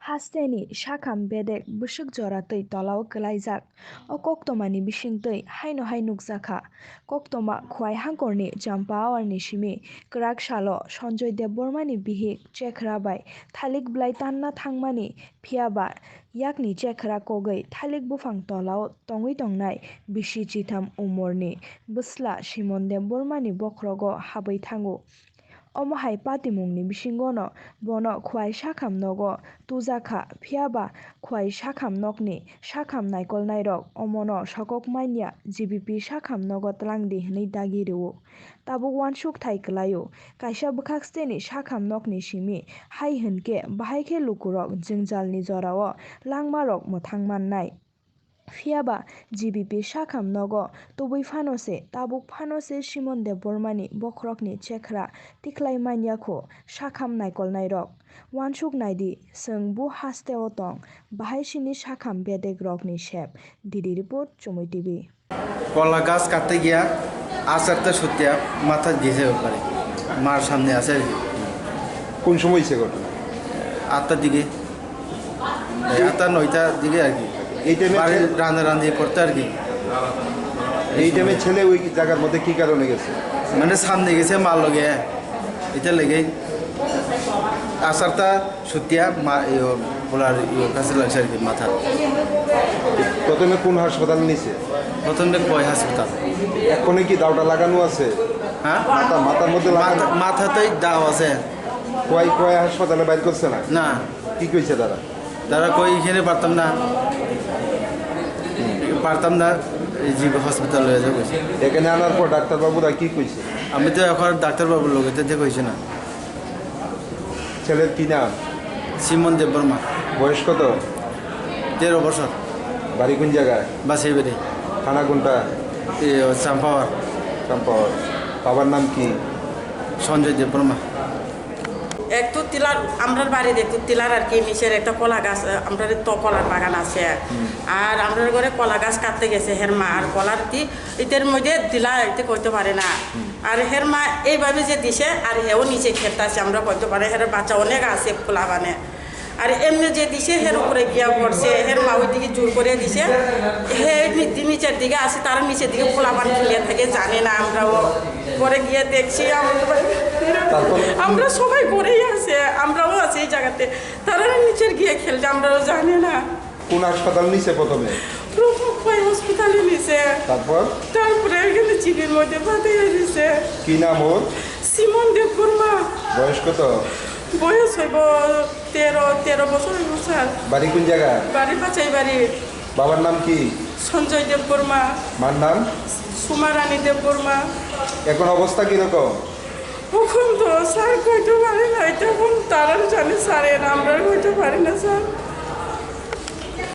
Hasteni shakam bedek bushuk joratei tolao kelaijak o koktomani bisingtei haino nukjakha koktoma khowai hangkorni jampawarni simi kwrak salo Sanjoy Debormani bihik Chekha bai thalik blai tanna thangmani phiaba Yagni Chekha Kogwi thalik bufang tolao tongwi tongnai bisi chitham umorni busla Simon Debormani Bokhorogo habai thango omo hai patimungni bisingono bono khowai sakham nogo tujaka phiaba khowai sakham nokni sakham naikol nairok omono sokok manya GBP sakham nogo tlangdi hinui dagi reo tabuk wansuk thai klaio kaisa bwkhak steni sakham nokni simi hai hinke bahai khe lukurok jingjalni jorao langmarok muthang mannai phiaba GBP sakham nogo tubui phanose tabuk phanose Simon Debormani Bokhorokni Chekha tiklai manyakho sakham naikol nairok wansuk naidi sung bu hasteo tong bahai sini sakham bedek rokni sep Didi report Chumui TV কলা গাছ কাটতে গিয়া আচারটা সত্যি মাথা গেছে ওখানে মার সামনে আছে আর কি। কোন সময় হয়েছে ঘটনা? 8টার দিকে 8টা 9টার দিকে আর কি। এই টাইমে রান্নারান্নি করতে আর কি। এই টাইমে ছেলে ওই জায়গার মধ্যে কি কারণে গেছে? মানে সামনে গেছে মার লগে এটা লেগে আচারটা সত্যি বলার কাছে লাগছে আর কি মাথা। প্রথমে কোন হাসপাতাল নিছে? প্রথমে কয় হাসপাতাল। এখনো কি দাওটা লাগানো আছে? হ্যাঁ মাথার মধ্যে মাথাতেই দাও আছে। কয় হাসপাতালে বাইর করছে না? না। কি কইছে তারা কই এখানে পারতাম না জীব হসপিটাল হয়ে যাবে। এখানে আনার পর ডাক্তারবাবুরা কি কইছে? আমি তো এখন ডাক্তারবাবুর লোক এতে কইছি না। ছেলের কি নাম? সিমন দেববর্মা। বয়স কত? 13 বছর। বাড়ি কোন জায়গায়? বাসাই বাড়ি। থানা কোনটা? চাম্পাওয়ার। বাবার নাম কি? সঞ্জয় দেববর্মা। একটু তিলার আমরার বাড়ির একটু তিলার আর কি নিচের একটা কলা গাছ আমরা তো কলার বাগান আছে আর আমরা ঘরে কলা গাছ কাটতে গেছে হের মা আর কলার কি এটার মধ্যে দিলা এতে করতে পারে না আর হের মা এইভাবে যে দিছে আর হেও নিচে খেতে আছে আমরা করতে পারে হের বাচ্চা অনেক আছে খোলা বানে আর এমনি যে দিছে হের উপরে গিয়া পড়ছে হের মা ওই দিকে জোর করে দিছে হে নিচের দিকে আসে তার নিচের দিকে খোলা বান খেলে থাকে জানে না আমরাও পরে গিয়ে দেখছি আমরা সবাই পরেই আছে আমরাও আছি এই জায়গাতে তারা নিচের গিয়ে খেলছে আমরাও জানি না। কোন হাসপাতাল নিছে প্রথমে? খোয়াই হসপিটালে নিছে। তারপরে এখানে চিবির মধ্যে পাঠিয়ে দিছে। কি নাম ওর? সিমন দেববর্মা। বয়স কত? বয়স হইব 13 বছর হইব স্যার। বাড়ি কোন জায়গায়? বাড়ি বাচাই বাড়ি। বাবার নাম কি? সঞ্জয় দেববর্মা। মার নাম? সুমারানী দেববর্মা। এখন অবস্থা কিরকম? এখন তো স্যার কইতে পারি না এটা এখন তারা জানে স্যার আমরা কইতে পারি না স্যার।